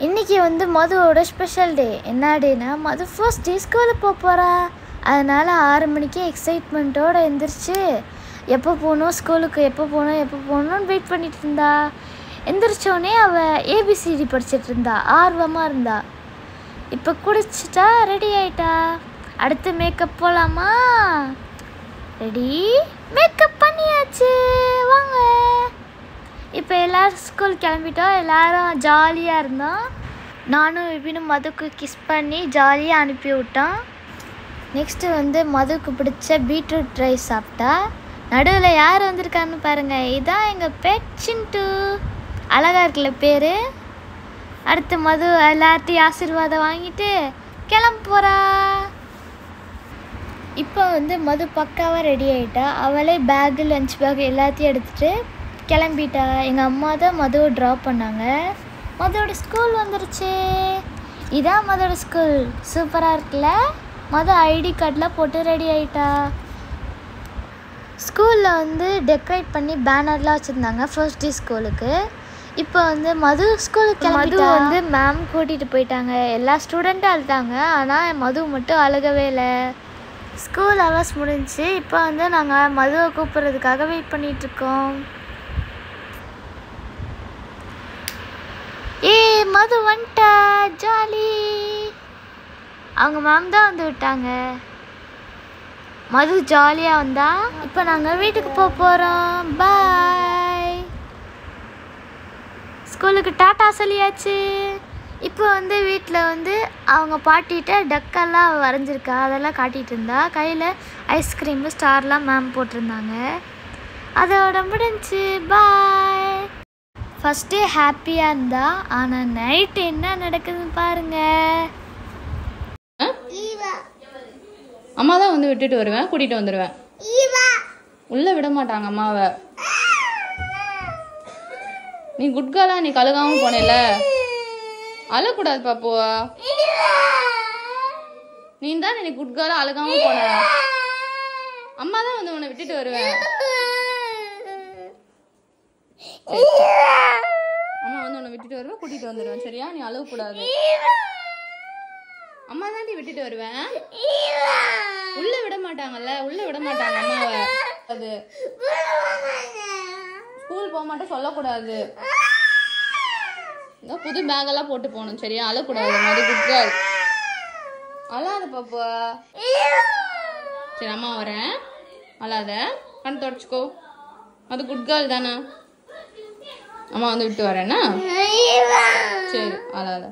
இன்றைக்கி வந்து மதுவோட special day. என்ன டேனா மது ஃபர்ஸ்ட் டே ஸ்கூலுக்கு போக போகிறா. அதனால் 6 மணிக்கே எக்ஸைட்மெண்ட்டோடு எழுந்திரிச்சு எப்போ போகணும் ஸ்கூலுக்கு, எப்போ போகணுன்னு வெயிட் பண்ணிகிட்டு இருந்தா. எந்திரிச்சோடனே அவள் ஏபிசிடி படிச்சுட்டு இருந்தா, ஆர்வமாக இருந்தா. இப்போ குடிச்சிட்டா, ரெடி ஆயிட்டா. அடுத்து மேக்கப் போகலாமா? ரெடி, மேக்கப் பண்ணியாச்சு, வாங்க. இப்போ எல்லோரும் ஸ்கூல் கிளம்பிட்டோம். எல்லோரும் ஜாலியாக இருந்தோம். நானும் விபினும் மதுக்கு கிஸ் பண்ணி ஜாலியாக அனுப்பி விட்டோம். நெக்ஸ்ட்டு வந்து மதுக்கு பிடிச்ச பீட்ரூட் ரைஸ் சாப்பிட்டா. நடுவில் யார் வந்திருக்கான்னு பாருங்கள், இதான் எங்கள் பெட் சிண்டு. அழகாக இருக்குல்ல பேர். அடுத்து மது எல்லாத்தையும் ஆசீர்வாதம் வாங்கிட்டு கிளம்ப போகிறா. இப்போ வந்து மது பக்காவாக ரெடி ஆகிட்டா. அவளே பேகு, லஞ்ச் பேக் எல்லாத்தையும் எடுத்துகிட்டு கிளம்பிட்டா. எங்கள் அம்மா தான் மதுவை ட்ராப் பண்ணாங்க. மதுவோட ஸ்கூல் வந்துருச்சு. இதான் மதுவோட ஸ்கூல். சூப்பராக இருக்குல்ல? மது ஐடி கார்டெலாம் போட்டு ரெடி ஆகிட்டா. ஸ்கூலில் வந்து டெக்கரேட் பண்ணி பேனர்லாம் வச்சுருந்தாங்க ஃபர்ஸ்ட் டே ஸ்கூலுக்கு. இப்போ வந்து மது ஸ்கூலுக்கு மது வந்து மேம் கூட்டிகிட்டு போயிட்டாங்க. எல்லா ஸ்டூடெண்ட்டும் அழுதாங்க, ஆனால் மது மட்டும் அழுகவே இல்லை. ஸ்கூல் ஹவர்ஸ் முடிஞ்சிச்சு. இப்போ வந்து நாங்கள் மதுவை கூப்பிட்றதுக்காக வெயிட் பண்ணிகிட்ருக்கோம். மது வந்துட்டா, ஜாலி. அவங்க மேம் தான் வந்து விட்டாங்க. மது ஜாலியாக வந்தா. இப்போ நாங்கள் வீட்டுக்கு போக போகிறோம். பாய். ஸ்கூலுக்கு டாட்டா சொல்லியாச்சு. இப்போ வந்து வீட்டில் வந்து அவங்க பாட்டிகிட்ட டக்கெல்லாம் வரைஞ்சிருக்கா, அதெல்லாம் காட்டிகிட்டு இருந்தா. கையில் ஐஸ்கிரீமு ஸ்டார்லாம் மேம் போட்டிருந்தாங்க. அதோட முடிஞ்சு. பாய். ஃபஸ்ட்டே ஹாப்பியாக இருந்தா, ஆனால் நைட்டு என்ன நடக்குதுன்னு பாருங்க. அம்மா தான் வந்து விட்டுட்டு வருவேன், கூட்டிகிட்டு வந்துடுவேன். உள்ளே விட மாட்டாங்க அம்மாவை. நீ குட் கேர்லா, நீ கழுகாமல் போனேல, அழக்கூடாது பாப்புவா. நீ தான் நீ குட் கேர்லா அழுகாமல் போன. அம்மா தான் வந்து உன்னை விட்டுட்டு வருவேன். அம்மா வந்து உன்னை விட்டுட்டு வருவேன், கூட்டிட்டு வந்துடுவேன். சரியா? நீ அழக்கூடாது. அம்மா தான் விட்டுட்டு வருவேன். உள்ள விட மாட்டாங்கல்ல, உள்ள விட மாட்டாங்க அம்மாவை. அது ஸ்கூல் போக மாட்டேன் சொல்லக்கூடாது. புது பேக் எல்லாம் போட்டு போகணும். சரியா? அழக்கூடாது. மது குட் கேர்ள். அழாத பாப்பா. சரி, அம்மா வரேன். அழாத. கண் தொடச்சுக்கோ. அது குட் கேர்ள் தானே. அம்மா வந்து விட்டு வரேன்னா? சரி, அழாத.